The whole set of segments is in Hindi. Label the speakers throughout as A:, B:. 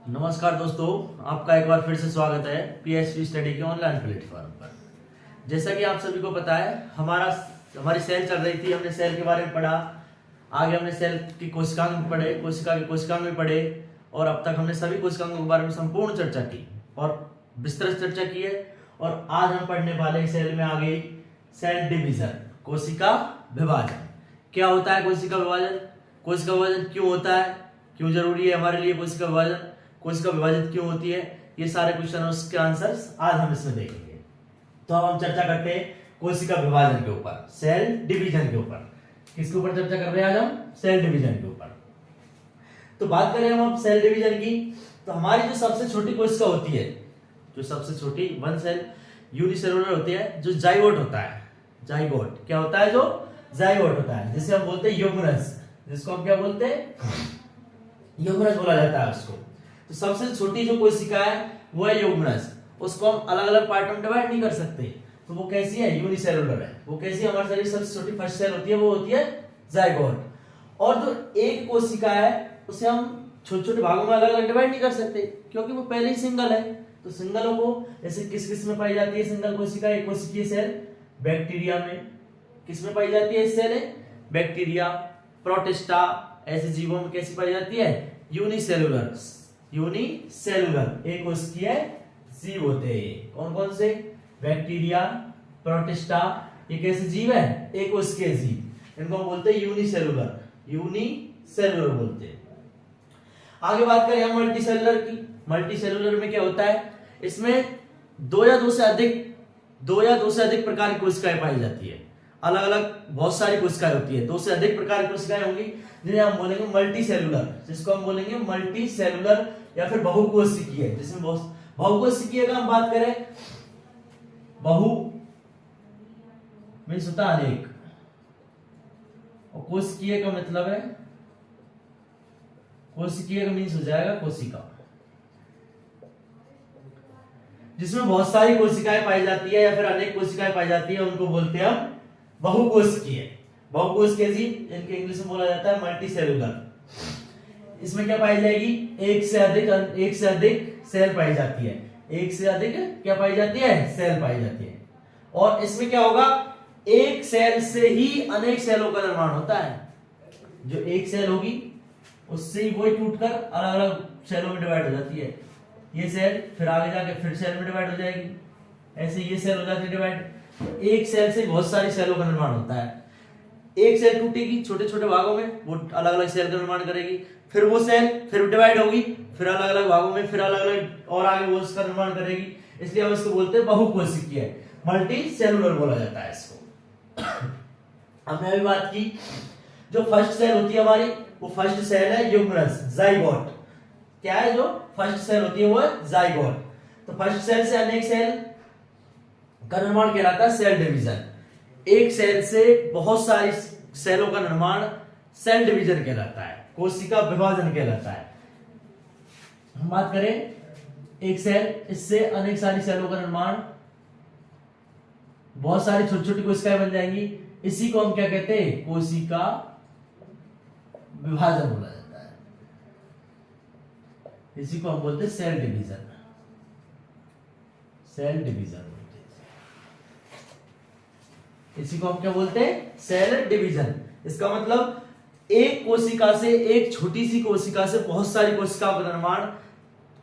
A: नमस्कार दोस्तों, आपका एक बार फिर से स्वागत है पीएचपी स्टडी के ऑनलाइन प्लेटफॉर्म पर। जैसा कि आप सभी को पता है, हमारी सेल चल रही थी। हमने सेल के बारे में पढ़ा, आगे हमने सेल की कोशिकांग में पढ़े, कोशिका के कोशिकांग में पढ़े, और अब तक हमने सभी कोशिकांगों के बारे में संपूर्ण चर्चा की और विस्तृत चर्चा की है। और आज हम पढ़ने वाले सेल में आगे सेल डिवीजन, कोशिका विभाजन। क्या होता है कोशिका विभाजन? कोशिका विभाजन क्यों होता है, क्यों जरूरी है हमारे लिए कोशिका विभाजन, कोशिका विभाजित क्यों होती है, ये सारे क्वेश्चन के आंसर्स आज हम इसमें देखेंगे। तो अब हम चर्चा करते हैं कोशिका विभाजन के ऊपर, सेल डिवीजन के ऊपर। किसके ऊपर चर्चा कर रहे हैं आज हम? सेल डिवीजन के ऊपर। तो बात करें हम अब सेल डिवीजन की, तो हमारी जो सबसे छोटी कोशिका होती है, जो सबसे छोटी वन सेल यूनिसेलुलर होती है, जो जाइगोट होता है। जाइगोट क्या होता है? जो जाइगोट होता है, जिसे हम बोलते हैं युग्मनज, जिसको हम क्या बोलते हैं? युग्मनज बोला जाता है उसको। तो सबसे छोटी जो कोशिका है वो है युग्मनज। उसको हम अलग अलग पार्ट में डिवाइड नहीं कर सकते। तो वो कैसी है? यूनिसेलुलर है। वो कैसी है? हमारे शरीर की सबसे छोटी फर्स्ट सेल होती है, वो होती है जाइगोट। और जो एक कोशिका है उसे हम छोटे छोटे भागों में अलग अलग डिवाइड नहीं कर सकते, क्योंकि वो पहले ही सिंगल है। तो सिंगलों को जैसे किस किस में पाई जाती है सिंगल कोशिका? एक कोशिकीय सेल बैक्टीरिया में। किस में पाई जाती है सेल? बैक्टीरिया, प्रोटिस्टा, ऐसे जीवों में कैसी पाई जाती है? यूनिसेलुलर। यूनिसेलुलर एक कोशिकीय जीव होते हैं। कौन कौन से? बैक्टीरिया, प्रोटिस्टा, ये कैसे जीव है? एक कोशिकीय जीव। इनको हम बोलते हैं यूनिसेलुलर। यूनिसेलुलर बोलते हैं। आगे बात करें हम मल्टीसेलुलर की। मल्टीसेलुलर में क्या होता है? इसमें दो या दो से अधिक प्रकार की कोशिकाएं पाई जाती है। अलग अलग बहुत सारी कोशिकाएं होती है, दो से अधिक प्रकार की कोशिकाएं होंगी, जिन्हें हम बोलेंगे मल्टीसेलुलर। जिसको हम बोलेंगे मल्टीसेलुलर या फिर बहुकोशिकीय। जिसमें बहुकोशिकीय का हम बात करें, बहु मीन्स होता है अनेक, और कोशिकीय का मतलब है, कोशिकीय का मीन्स हो जाएगा कोशिका। जिसमें बहुत सारी कोशिकाएं पाई जाती है या फिर अनेक कोशिकाएं पाई जाती है, उनको बोलते हैं हम बहुकोशिकीय। बहुकोशिकीय जीव, इनके इंग्लिश में बोला जाता है मल्टीसेलुलर। इसमें क्या पाई जाएगी? एक से अधिक सेल पाई जाती है। एक से अधिक क्या पाई जाती है? सेल पाई जाती है। और इसमें क्या होगा? एक सेल से ही अनेक सेलों का निर्माण होता है। जो एक सेल होगी उससे ही वही टूटकर अलग अलग सेलों में डिवाइड हो जाती है। ये सेल फिर आगे जाके फिर सेल में डिवाइड हो जाएगी, ऐसे ये सेल हो जाती है डिवाइड। तो एक सेल से बहुत सारी सेलों का निर्माण होता है। एक सेल टूटेगी छोटे छोटे भागों में, वो अलग अलग सेल का निर्माण करेगी। फिर वो सेल फिर डिवाइड होगी, फिर अलग अलग भागों में, फिर अलग अलग और आगे वो उसका निर्माण करेगी। इसलिए हम इसको बोलते हैं बहुकोशिकीय, मल्टी सेलुलर बोला जाता है इसको। हमने अभी बात की, जो फर्स्ट सेल होती है हमारी, वो फर्स्ट सेल है युग्मनज, जाइगोट। क्या है? जो फर्स्ट सेल होती है वो है जाइगोट। तो फर्स्ट सेल से अनेक सेल का निर्माण कहलाता है सेल डिवीजन। एक सेल से बहुत सारी सेलों का निर्माण सेल डिवीजन कहलाता है, कोशिका विभाजन कहलाता है। हम बात करें एक सेल, इससे अनेक सारी सेलों का निर्माण, बहुत सारी छोटी छोटी कोशिकाएं बन जाएंगी। इसी को हम क्या कहते हैं? कोशिका विभाजन बोला जाता है। इसी को हम बोलते हैं सेल डिवीजन। सेल डिवीजन इसी को हम क्या बोलते हैं? Cell division. इसका मतलब एक कोशिका से, एक छोटी सी कोशिका से बहुत सारी कोशिकाओं का निर्माण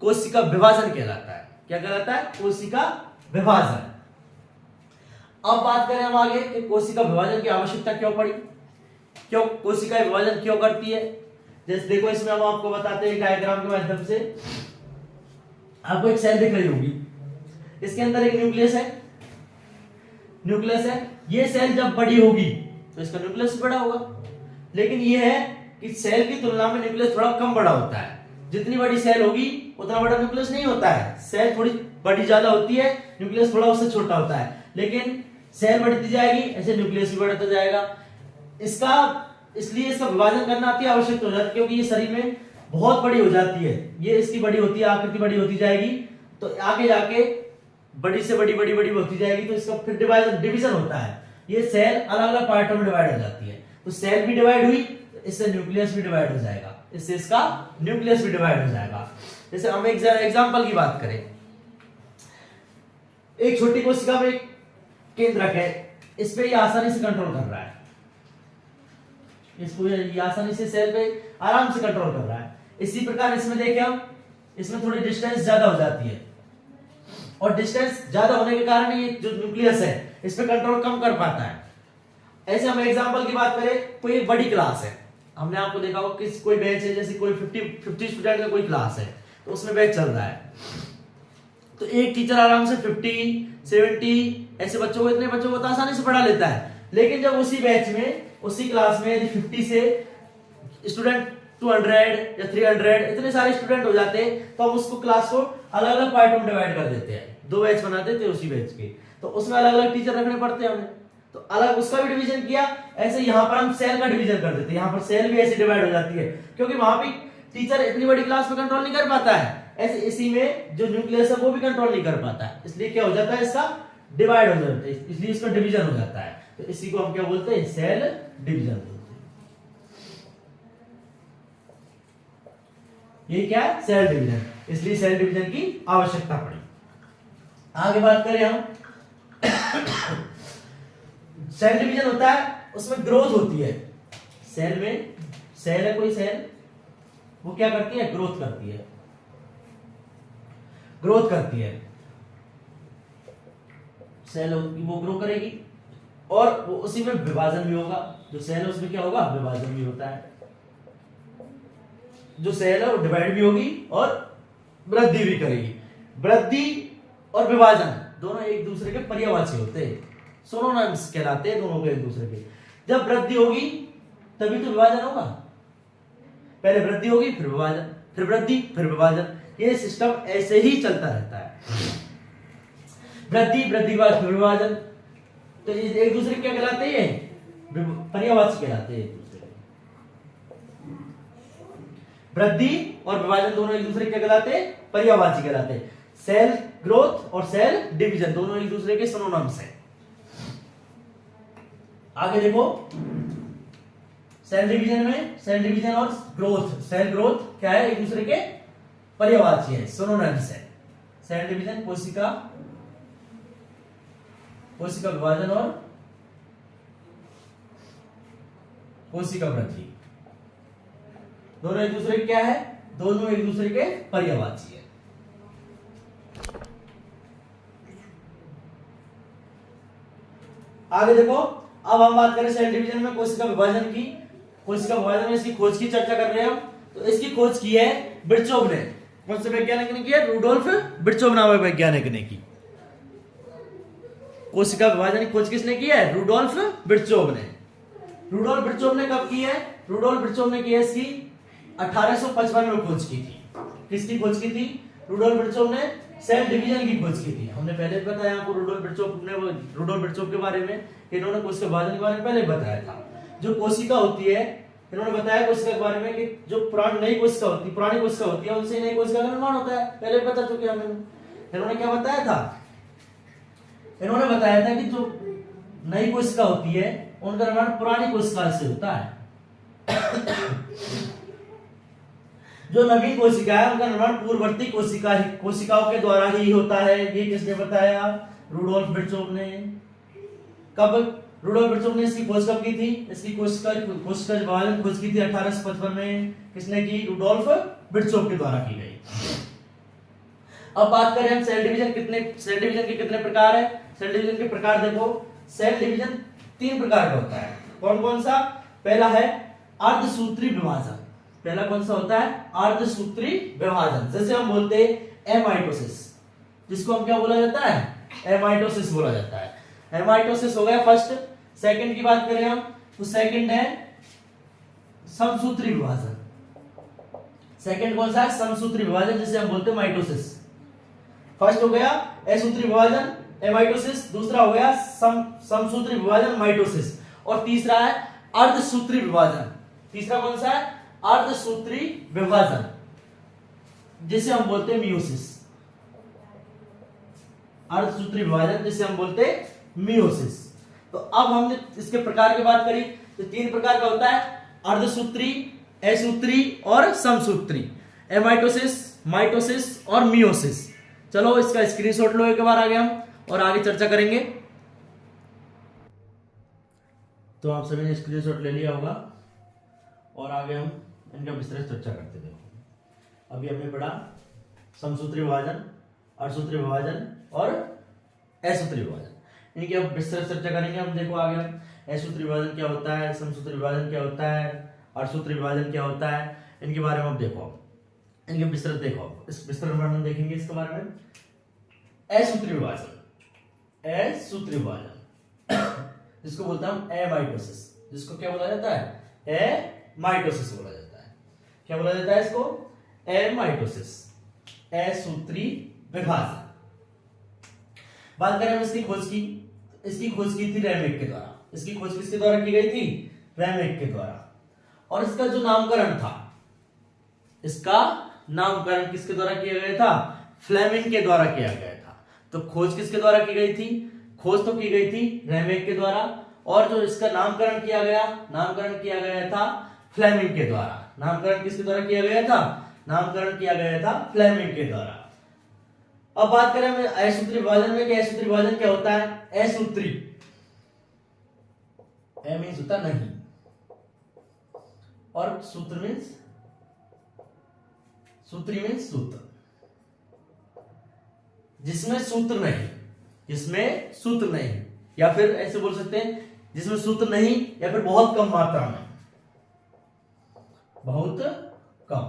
A: कोशिका विभाजन कहलाता है। क्या कहलाता है? कोशिका विभाजन। अब बात करें हम आगे कि कोशिका विभाजन की आवश्यकता क्यों पड़ी, क्यों कोशिका विभाजन क्यों करती है। जैसे देखो, इसमें हम आपको बताते हैं डायग्राम के माध्यम से। आपको एक सेल दिख रही होगी, इसके अंदर एक न्यूक्लियस है। न्यूक्लियस है, ये सेल जब बड़ी होगी तो इसका न्यूक्लियस बड़ा होगा। लेकिन ये है कि सेल की तुलना में न्यूक्लियस थोड़ा कम बड़ा होता है। जितनी बड़ी सेल होगी उतना बड़ा न्यूक्लियस नहीं होता है। सेल थोड़ी बड़ी ज्यादा होती है, न्यूक्लियस थोड़ा उससे छोटा होता है। लेकिन सेल बढ़ती जाएगी, ऐसे न्यूक्लियस भी बढ़ता जाएगा। इसलिए इसका विभाजन करना अति आवश्यक हो जाता है, क्योंकि ये शरीर में बहुत बड़ी हो जाती है। ये इसकी बड़ी होती है, आकृति बड़ी होती जाएगी, तो आगे जाके बड़ी से बड़ी बड़ी बड़ी होती जाएगी, तो इसका फिर डिवीजन होता है। ये सेल अलग अलग पार्टों में डिवाइड हो जाती है। तो सेल भी डिवाइड हुई, इससे न्यूक्लियस भी डिवाइड हो जाएगा, इससे इसका न्यूक्लियस भी डिवाइड हो जाएगा। जैसे हम एक एग्जाम्पल की बात करें, एक छोटी कोशिका में केंद्रक है, इस पे ये आसानी से कंट्रोल कर रहा है, इसको ये आसानी से सेल पे आराम से कंट्रोल कर रहा है। इसी प्रकार इसमें देखें हम, इसमें थोड़ी डिस्टेंस ज्यादा हो जाती है, और डिस्टेंस ज्यादा होने के कारण ये जो न्यूक्लियस है इस पे कंट्रोल कम कर पाता है। ऐसे हम एग्जांपल की बात करें, कोई एक बड़ी क्लास है, हमने आपको देखा होगा कि कोई बैच है, जैसे कोई 50 स्टूडेंट का कोई क्लास है, तो उसमें बैच चल रहा है, तो एक टीचर आराम से 50 70 ऐसे बच्चों को, इतने बच्चों को तो आसानी से पढ़ा लेता है। लेकिन जब उसी बैच में, उसी क्लास में यदि 50 से स्टूडेंट 200 या 300 इतने सारे स्टूडेंट हो जाते हैं, तो हम उसको क्लास को अलग अलग पार्टों में डिवाइड कर देते हैं, 2 बैच बना देते हैं उसी बैच के, तो उसमें अलग अलग टीचर रखने पड़ते हैं हमें, तो अलग उसका भी डिवीजन किया। ऐसे यहाँ पर हम सेल का डिवीजन कर देते हैं, यहाँ पर सेल भी ऐसे डिवाइड हो जाती है, क्योंकि वहां पे टीचर इतनी बड़ी क्लास में कंट्रोल नहीं कर पाता है, ऐसे इसी में जो न्यूक्लियस है वो भी कंट्रोल नहीं कर पाता है, इसलिए क्या हो जाता है, इसका डिवाइड हो जाता है, इसलिए इसका डिवीजन हो जाता है। तो इसी को हम क्या बोलते हैं, सेल डिवीजन बोलते हैं। ये क्या है, सेल डिवीजन, इसलिए सेल डिवीजन की आवश्यकता पड़ी। आगे बात करें हम, सेल डिवीजन होता है, उसमें ग्रोथ होती है, सेल में, सेल है कोई सेल, वो क्या करती है, ग्रोथ करती है, ग्रोथ करती है, सेल वो ग्रो करेगी, और वो उसी में विभाजन भी होगा, जो सेल है उसमें क्या होगा, विभाजन भी होता है, जो सेल है वो डिवाइड भी होगी और वृद्धि भी करेगी। वृद्धि और विभाजन दोनों एक दूसरे के पर्यायवाची होते हैं, सिनोनिम्स कहलाते हैं दोनों के एक दूसरे के। जब वृद्धि होगी तभी तो विभाजन होगा, पहले वृद्धि होगी फिर विभाजन, फिर वृद्धि फिर विभाजन, ये सिस्टम ऐसे ही चलता रहता है, वृद्धि वृद्धि बाद फिर विभाजन, तो एक दूसरे क्या कहलाते हैं, पर्यायवाची कहलाते हैं एक दूसरे के। वृद्धि और विभाजन दोनों एक दूसरे क्या कहलाते हैं, पर्यायवाची कहलाते हैं। सेल ग्रोथ और सेल डिवीजन दोनों एक दूसरे के सिनोनिम्स हैं। आगे देखो, सेल डिवीजन में, सेल डिवीजन और ग्रोथ, सेल ग्रोथ क्या है, एक दूसरे के पर्यायवाची है, सिनोनिम्स है। सेल डिवीजन कोशिका, कोशिका विभाजन और कोशिका वृद्धि दोनों एक दूसरे के क्या है, दोनों एक दूसरे के पर्यायवाची है। आगे देखो, अब हम बात करें सेल डिवीजन में कोशिका विभाजन की। कोशिका विभाजन में इसकी खोज की चर्चा कर रहे हैं हम, तो इसकी खोज की है बिरचोव ने। कौन से वैज्ञानिक ने की है, रुडोल्फ बिरचोव नामक वैज्ञानिक ने की। कोशिका विभाजन की खोज किसने की है, रुडोल्फ बिरचोव ने। रुडोल्फ बिरचोव ने कब की है, रुडोल्फ बिरचोव ने की है इसकी 1855 में खोज की थी। किसकी खोज की थी, रुडोल्फ बिरचोव ने सेल डिवीजन की खोज की थी। हमने पहले बताया आपको रुडोल्फ बिरचोव के बारे में, इन्होंने कोशिका विभाजन के बारे में पहले बताया था। जो कोशिका होती है, इन्होंने बताया कोशिका के बारे में कि जो पुरानी कोशिका होती है उनसे नई कोशिका का निर्माण होता है, पहले बता चुके हमें। इन्होंने क्या बताया था, इन्होंने बताया था कि जो नई कोशिका होती है उनका निर्माण पुरानी कोशिका से होता है। जो नवीन कोशिका है उनका निर्माण पूर्ववर्ती कोशिकाओं के द्वारा ही होता है। ये किसने बताया, रुडोल्फ बिरचोव ने। कब रुडोल्फ बिरचोव ने इसकी खोज कब की थी, इसकी कोशिका विभाजन खोज की थी 1855 में। किसने की, रुडोल्फ बिरचोव के द्वारा की गई। अब बात करें हम सेल डिवीजन के कितने प्रकार है। सेल डिवीजन के प्रकार देखो, सेल डिवीजन 3 प्रकार का होता है। कौन कौन सा, पहला है अर्धसूत्री विभाजन। पहला कौन सा होता है, अर्धसूत्री विभाजन। जैसे हम बोलते हैं एमाइटोसिस, जिसको हम क्या बोला जाता है, एमाइटोसिस बोला जाता है। एमाइटोसिस हो गया फर्स्ट। सेकंड की बात करें हम, तो सेकंड है समसूत्री विभाजन। सेकंड कौन सा है, समसूत्री विभाजन, जिसे हम बोलते हैं माइटोसिस। फर्स्ट हो गया असूत्री विभाजन एमाइटोसिस, दूसरा हो गया समसूत्री विभाजन माइटोसिस, और तीसरा है अर्धसूत्री विभाजन। तीसरा कौन सा है, अर्धसूत्री विभाजन, जिसे हम बोलते हैं मियोसिस। अर्धसूत्री विभाजन जिसे हम बोलते हैं मियोसिस। तो अब हमने इसके प्रकार की बात करी, तो 3 प्रकार का होता है, अर्धसूत्री, असूत्री और समसूत्री। एमाइटोसिस माइटोसिस और मियोसिस। चलो इसका स्क्रीनशॉट लो एक बार आगे हम और आगे चर्चा करेंगे। तो आप सभी ने स्क्रीनशॉट ले लिया होगा और आगे हम इनका विस्तृत चर्चा करते थे। अभी हमने पढ़ा समसूत्री विभाजन, अर्धसूत्री विभाजन और असूत्री विभाजन। इनकी अब विस्तृत चर्चा करेंगे हम। देखो आगे हम असूत्री विभाजन क्या होता है, समसूत्री विभाजन क्या होता है, अर्धसूत्री विभाजन क्या होता है, इनके बारे में अब देखो, इनके विस्तृत देखो, इस विस्तृत वर्णन देखेंगे इसके बारे में। असूत्री विभाजन, असूत्री विभाजन जिसको बोलते हैं हम एमाइटोसिस, जिसको क्या बोला जाता है, एमाइटोसिस बोला जाता है। क्या बोला जाता है इसको, एमाइटोसिस, असूत्री विभाजन। बात करें हम इसकी खोज की, इसकी खोज की थी रैमेक के द्वारा। इसकी खोज किसके द्वारा की गई थी, रैमेक के द्वारा। और इसका जो नामकरण था, इसका नामकरण किसके द्वारा किया गया था, फ्लेमिंग के द्वारा किया गया था। तो खोज किसके द्वारा की गई थी, खोज तो की गई थी रैमेक के द्वारा, और जो इसका नामकरण किया गया, नामकरण किया गया था फ्लेमिंग के द्वारा। नामकरण किसके द्वारा किया गया था, नामकरण किया गया था फ्लेमिंग के द्वारा। अब बात करें हम असूत्री विभाजन में कि असूत्री विभाजन क्या होता है। असूत्री, ए मीन्स होता नहीं और सूत्र मीन्स, सूत्री मीन्स सूत्र, जिसमें सूत्र नहीं, जिसमें सूत्र नहीं, या फिर ऐसे बोल सकते हैं जिसमें सूत्र नहीं या फिर बहुत कम मात्रा में, बहुत कम,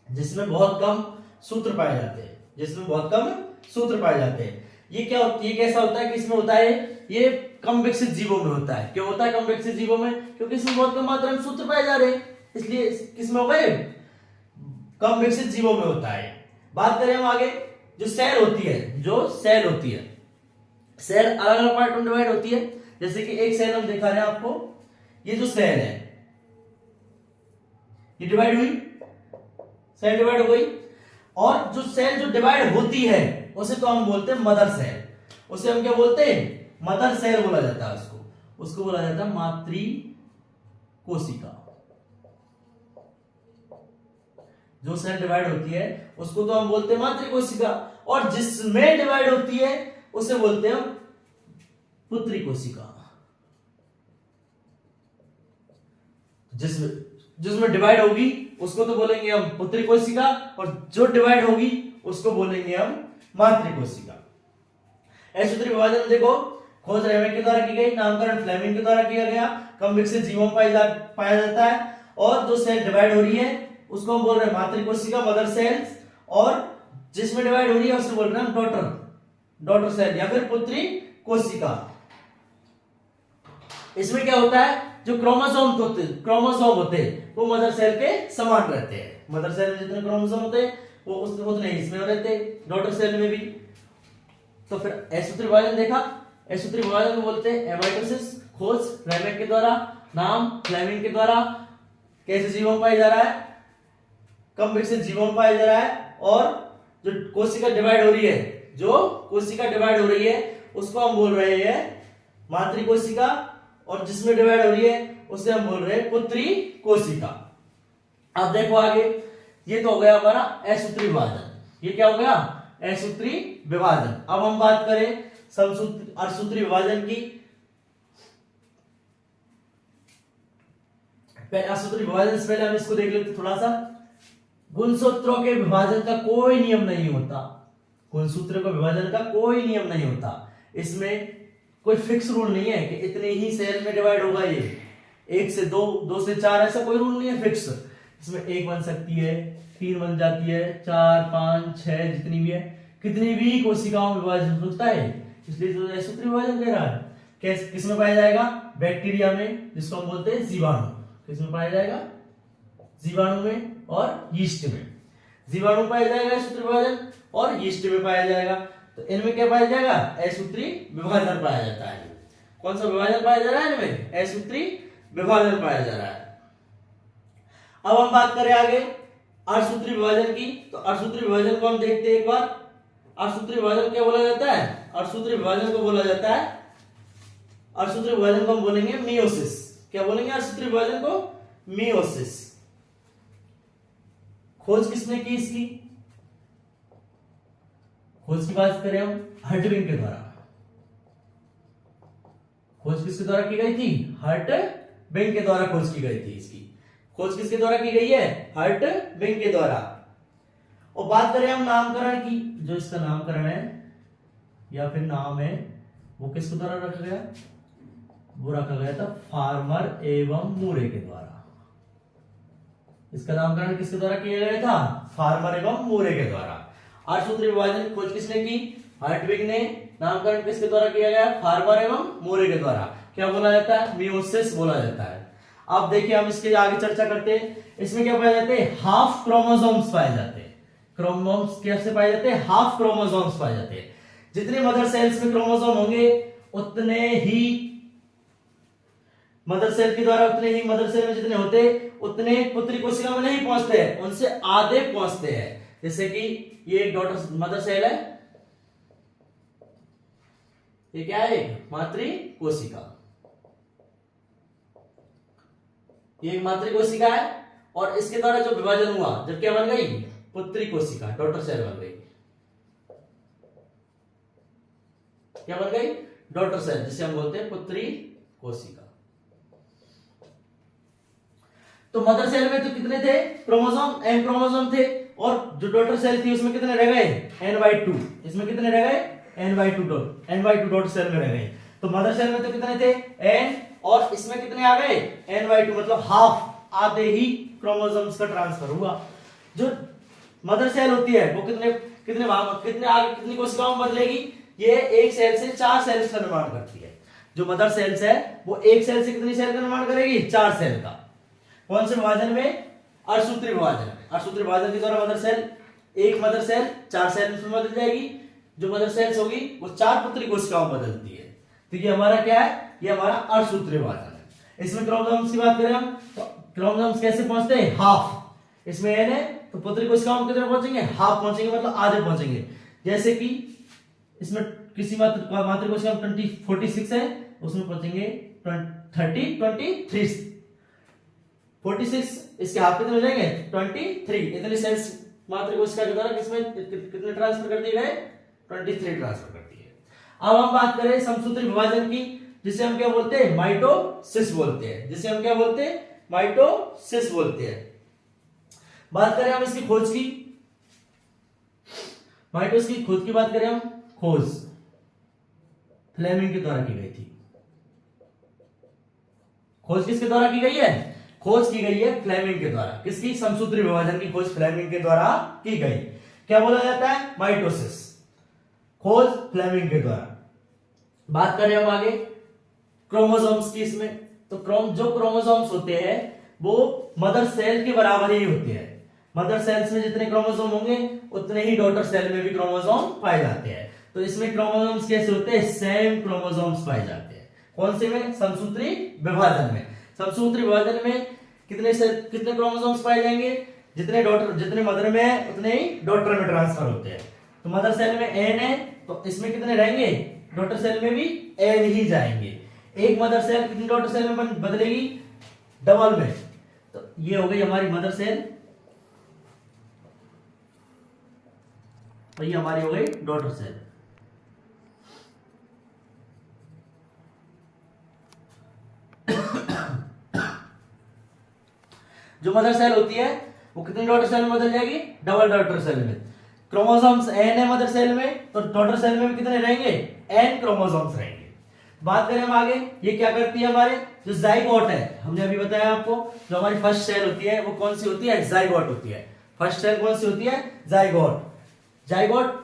A: जिसमें बहुत कम सूत्र पाए जाते हैं, जिसमें बहुत कम सूत्र पाए जाते हैं। ये क्या होता है, ये कैसा होता है कि इसमें होता है, ये कम विकसित जीवों में होता है। क्यों होता है कम विकसित जीवों में, क्योंकि इसमें बहुत कम मात्रा में सूत्र पाए जा रहे हैं, इसलिए किसमें होगा ये, कम विकसित जीवों में होता है। बात करें हम आगे, जो सेल होती है, जो सेल होती है, सेल अलग अलग पार्ट में डिवाइड होती है। जैसे कि एक सेल हम दिखा रहे हैं आपको, ये जो सेल है ये डिवाइड हुई, सेल डिवाइड हो गई, और जो सेल जो डिवाइड होती है उसे तो हम बोलते हैं मदर सेल। उसे हम क्या बोलते हैं, मदर सेल बोला जाता है उसको, उसको बोला जाता है मातृ कोशिका। जो सेल डिवाइड होती है उसको तो हम बोलते हैं मातृ कोशिका, और जिसमें डिवाइड होती है उसे बोलते हैं हम पुत्री कोशिका। जिसमें डिवाइड होगी उसको तो बोलेंगे हम पुत्री कोशिका, और जो डिवाइड होगी उसको बोलेंगे हम मातृ कोशिका। असूत्री विभाजन देखो, खोज रैमेक के द्वारा की गई, नामकरण फ्लेमिंग के द्वारा किया गया, कम विकसित जीवों में पाया जाता है, और जो सेल डिवाइड हो रही है उसको हम बोल रहे हैं मातृ कोशिका, मदर सेल्स, और जिसमें डिवाइड हो रही है उसे बोल रहे हैं हम डॉटर सेल या फिर पुत्री कोशिका। इसमें क्या होता है, जो क्रोमोसोम होते हैं वो मदर सेल के समान रहते हैं। मदर सेल में जितने क्रोमोसोम होते हैं वो उतने इसमें रहते हैं, डॉटर सेल में भी। तो फिर असूत्री विभाजन देखा, असूत्री विभाजन को बोलते हैं एमाइटोसिस। खोज रैमेक के द्वारा, नाम फ्लेमिंग के द्वारा, कैसे जीवों में पाया जा रहा है, कम विकसित जीवों में पाया जा रहा है, और जो कोशिका डिवाइड हो रही है, जो कोशिका डिवाइड हो रही है उसको हम बोल रहे हैं मातृ कोशिका, और जिसमें डिवाइड हो रही है उसे हम बोल रहे हैं पुत्री कोशिका। अब देखो आगे, ये तो हो गया हमारा असूत्री विभाजन। ये क्या हो गया, असूत्री विभाजन। अब हम बात करें समसूत्री अर्धसूत्री विभाजन की। पहले असूत्री विभाजन से पहले हम इसको देख लेते थोड़ा सा। गुणसूत्रों के विभाजन का कोई नियम नहीं होता, गुणसूत्रों के विभाजन का कोई नियम नहीं होता। इसमें कोई फिक्स रूल नहीं है कि इतने ही सेल में डिवाइड होगा, ये 1 से 2, 2 से 4, ऐसा कोई रूल नहीं है फिक्स। इसमें 1 बन सकती है, 3 बन जाती है, 4, 5, 6 जितनी भी है, कितनी भी कोशिकाओं में विभाजन होता है। इसलिए तो असूत्री विभाजन कह रहा है। किसमें पाया जाएगा, बैक्टीरिया में, जिसको हम बोलते हैं जीवाणु। किसमें पाया जाएगा, जीवाणु में और यीस्ट में। जीवाणु पाया जाएगा असूत्री विभाजन, और यीस्ट में पाया जाएगा। तो इनमें क्या पाया जाएगा, असूत्री विभाजन पाया जाता है। कौन सा विभाजन पाया जा रहा है इनमें, असूत्री विभाजन पाया जा रहा है। अब हम बात करें आगे अर्धसूत्री विभाजन की। तो अर्धसूत्री विभाजन को हम देखते हैं एक बार। अर्धसूत्री विभाजन क्या बोला जाता है, अर्धसूत्री विभाजन को बोला जाता है, अर्धसूत्री विभाजन को हम बोलेंगे मियोसिस। क्या बोलेंगे अर्धसूत्री विभाजन को, मियोसिस। खोज किसने की इसकी? खोज की बात करें हम हर्टविग के द्वारा। खोज किसके द्वारा की गई थी? हर्टविग के द्वारा खोज की गई थी। इसकी खोज किसके द्वारा की गई है? हर्टविग के द्वारा। और बात करें हम नामकरण की, जो इसका नामकरण है या फिर नाम है वो किसके द्वारा रखा गया? वो रखा गया था फार्मर एवं मूरे के द्वारा। इसका नामकरण किसके द्वारा किया गया था? फार्मर एवं मूरे के द्वारा। अर्थसूत्री विभाजन की खोज किसने की? हर्टविग ने। नामकरण किसके द्वारा किया गया? फार्मर एवं मूरे के द्वारा। क्या बोला जाता है? मियोसिस बोला जाता है। अब देखिए हम इसके आगे चर्चा करते हैं। इसमें क्या पाए जाते हैं? हाफ क्रोमोसोम्स पाए जाते हैं। क्रोमोसोम्स कैसे पाए जाते हैं? हाफ क्रोमोसोम्स पाए जाते हैं। जितने मदर सेल्स में क्रोमोसोम होंगे उतने ही मदर सेल के द्वारा, उतने ही मदर सेल में जितने होते उतने पुत्री कोशिका में नहीं पहुंचते हैं, उनसे आधे पहुंचते हैं। जैसे कि ये एक डॉटर मदर सेल है, ये क्या है? मातृ कोशिका। ये एक मातृ कोशिका है और इसके द्वारा जो विभाजन हुआ जब क्या बन गई? पुत्री कोशिका, डॉटर सेल बन गई। क्या बन गई? डॉटर सेल, जिसे हम बोलते हैं पुत्री कोशिका। तो मदर सेल में तो कितने थे क्रोमोसोम? एन क्रोमोसोम थे। और जो डॉटर सेल थी उसमें कितने रह गए? n/2। इसमें कितने रह गए? n/2 डॉटर सेल में रह गए। तो मदर सेल में तो कितने थे? n, और इसमें कितने आ गए? n/2, मतलब हाफ, आधे ही क्रोमोसोम्स का ट्रांसफर हुआ। जो मदर सेल होती है वो कितने कितने कितने आगे कितनी कोशिकाओं में बदलेगी? ये एक सेल से 4 सेल्स का निर्माण करती है। जो मदर सेल्स है वो एक सेल से कितनी सेल का निर्माण करेगी? 4 सेल का। कौन से विभाजन में? अर्धसूत्री विभाजन में। अर्धसूत्री विभाजन के द्वारा मदर सेल, एक मदर सेल 4 सेल में बदल जाएगी। जो मदर सेल्स होगी वो 4 पुत्री कोशिकाओं में बदलती है। तो ये हमारा क्या है? ये हमारा अर्धसूत्री विभाजन है। इसमें क्रोमोसोम्स की बात करें हम तो क्रोमोसोम्स कैसे पहुंचते हैं? हाफ। इसमें n है तो पुत्री कोशिकाओं में कितने पहुंचेंगे? हाफ पहुंचेंगे, मतलब आधे पहुंचेंगे। जैसे कि इसमें किसी मातृ कोशिका में 46 है, उसमें पहुंचेंगे 23। 46 इसके हाफ कितने हो जाएंगे? 23। इतने सेल्स मातृ कोशिका के द्वारा किसमें कितने ट्रांसफर कर दिए गए? 23 ट्रांसफर कर दिए। अब हम बात करें समसूत्री विभाजन की, जिसे हम क्या बोलते हैं? माइटोसिस बोलते हैं। जिसे हम क्या बोलते हैं? माइटोसिस बोलते हैं। बात करें हम इसकी खोज की, माइटोसिस की खोज की बात करें हम, खोज फ्लेमिंग के द्वारा की गई थी। खोज किसके द्वारा की गई है? खोज की गई है फ्लेमिंग के द्वारा। किसकी? समसूत्री विभाजन की खोज फ्लेमिंग के द्वारा की गई। क्या बोला जाता है? माइटोसिस, खोज फ्लेमिंग के द्वारा। बात करें हम आगे क्रोमोसोम्स की। इसमें तो जो क्रोमोसोम्स होते हैं वो मदर सेल के बराबर ही होते हैं। मदर सेल्स में जितने क्रोमोसोम होंगे उतने ही डॉटर सेल में भी क्रोमोसोम पाए जाते हैं। तो इसमें क्रोमोसोम्स कैसे होते हैं? सेम क्रोमोसोम्स पाए जाते हैं। कौन से में? समसूत्री विभाजन में। समसूत्री विभाजन में कितने क्रोमोसोम्स पाए जाएंगे? जितने मदर में है उतने ही डॉटर में ट्रांसफर होते हैं। तो मदर सेल में n है तो इसमें कितने रहेंगे? डॉटर सेल में भी n ही जाएंगे। एक मदर सेल कितनी डॉटर सेल में बदलेगी? डबल में। तो ये हो गई हमारी मदर सेल और ये हमारी हो गई डॉटर सेल। जो मदर सेल होती है वो कितनी डॉटर सेल में बदल जाएगी? डबल डॉटर सेल में। क्रोमोसोम्स n है मदर सेल में तो डॉटर सेल में भी कितने रहेंगे? n क्रोमोसोम्स रहेंगे। बात करें हम आगे, ये क्या करती है? हमारे जो जाइगोट है, हमने अभी बताया आपको, जो हमारी फर्स्ट सेल होती है वो कौन सी होती है? जाइगोट होती है। फर्स्ट सेल कौन सी होती है? जाइगोट। जाइगोट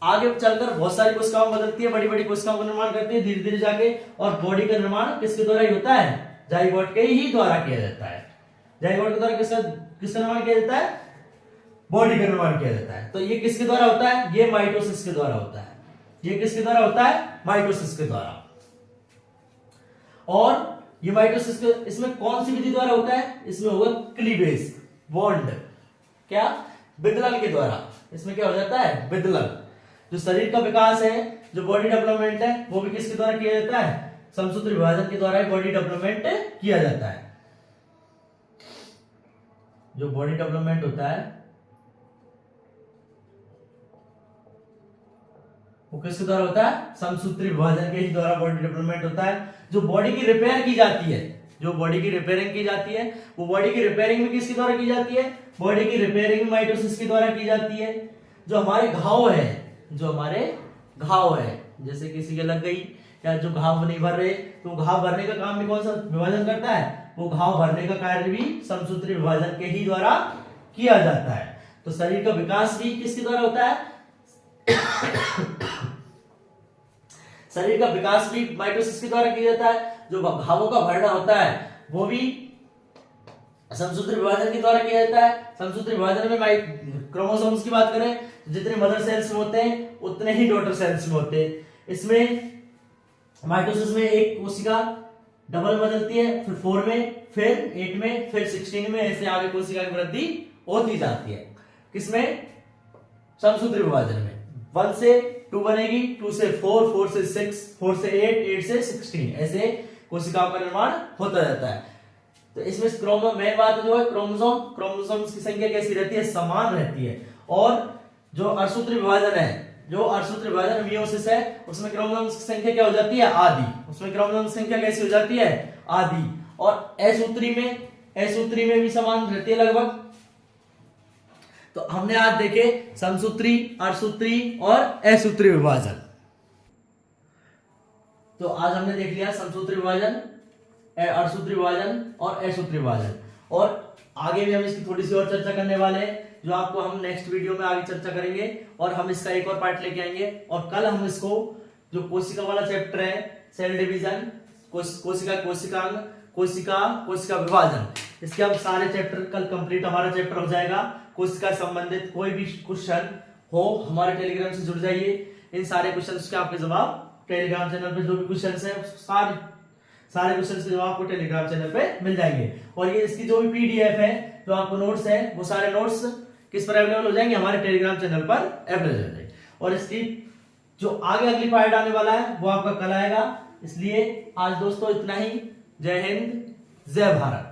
A: आगे चलकर बहुत सारी कोशिकाओं बदलती है, बड़ी बड़ी कोशिकाओं का निर्माण करती है धीरे धीरे जाके। और बॉडी का निर्माण किसके द्वारा ही होता है? जाइगोट के ही द्वारा किया जाता है। जाइगोट के द्वारा किसका निर्माण किया जाता है? बॉडी का निर्माण किया जाता है। तो ये किसके द्वारा होता है? ये माइटोसिस के द्वारा होता है। ये किसके द्वारा होता है? माइटोसिस के द्वारा। और ये माइटोसिस के इसमें कौन सी विधि द्वारा होता है? इसमें होगा क्लीवेज, बॉन्ड। क्या? विदलन के द्वारा। इसमें क्या हो जाता है? विदलन। जो शरीर का विकास है, जो बॉडी डेवलपमेंट है, वो भी किसके द्वारा किया जाता है? समसूत्री विभाजन के द्वारा बॉडी डेवलपमेंट किया जाता है। जो बॉडी डेवलपमेंट होता है किसके द्वारा होता है? समसूत्री विभाजन के ही द्वारा बॉडी डेवलपमेंट होता है। जो बॉडी की रिपेयर की जाती है, जो बॉडी की रिपेयरिंग की जाती है, वो बॉडी की रिपेयरिंग में किसके द्वारा की जाती है? बॉडी की रिपेयरिंग माइटोसिस के द्वारा की जाती है। जो हमारे घाव है, जो हमारे घाव है, जैसे किसी के लग गई या जो घाव नहीं भर रहे, तो घाव भरने का काम भी कौन सा विभाजन करता है? वो घाव भरने का कार्य भी समसूत्री विभाजन के ही द्वारा किया जाता है। तो शरीर का विकास भी किसके द्वारा होता है? शरीर का विकास भी माइटोसिस के द्वारा किया जाता है। जो घावों का भरना होता है वो भी समसूत्री विभाजन के द्वारा किया जाता है। समसूत्री विभाजन में क्रोमोसोम्स की बात करें, जितने मदर सेल्स में होते हैं उतने ही डॉटर सेल्स में होते हैं। इसमें माइटोसिस में एक कोशिका डबल बदलती है, फिर 4 में, फिर 8 में, फिर 16 में, ऐसे आगे कोशिका की वृद्धि होती जाती है। किसमें? समसूत्री विभाजन में। 1 से 2 बनेगी, 2 से 4, 4 से 6, 4 से 8, 8 से 16, ऐसे कोशिकाओं का निर्माण होता जाता है। तो इसमें मेन बात जो है क्रोमोसोम्स की संख्या कैसी रहती है? समान रहती है। और जो अर्धसूत्री विभाजन है, जो अर्धसूत्री विभाजन मियोसिस है, उसमें क्रोमोसोम्स की संख्या क्या हो जाती है? आधी। उसमें क्रोमोसोम्स की संख्या कैसी हो जाती है? आधी। और असूत्री में भी समान रहती है लगभग। तो हमने आज देखे समसूत्री, अर्धसूत्री और असूत्री विभाजन। तो आज हमने देख लिया समसूत्री विभाजन, अर्धसूत्री विभाजन और असूत्री विभाजन। और आगे भी हम इसकी थोड़ी सी और चर्चा करने वाले हैं, जो आपको हम नेक्स्ट वीडियो में आगे चर्चा करेंगे। और हम इसका एक और पार्ट लेके आएंगे। और कल हम इसको जो कोशिका वाला चैप्टर है, सेल डिवीजन, कोशिका विभाजन, इसके हम सारे चैप्टर कल कंप्लीट हमारा चैप्टर हो जाएगा। कोशिका संबंधित कोई भी क्वेश्चन हो हमारे टेलीग्राम से जुड़ जाइए। इन सारे क्वेश्चंस के आपके जवाब टेलीग्राम चैनल पे, जो भी क्वेश्चंस है सारे क्वेश्चंस के जवाब आपको टेलीग्राम चैनल पे मिल जाएंगे। और ये इसकी जो भी पीडीएफ है, जो आपको नोट्स है, वो सारे नोट्स किस पर अवेलेबल हो जाएंगे? हमारे टेलीग्राम चैनल पर अवेलेबल हो जाएंगे। और इसकी जो आगे अगली पार्ट आने वाला है वो आपका कल आएगा। इसलिए आज दोस्तों इतना ही। जय हिंद, जय भारत।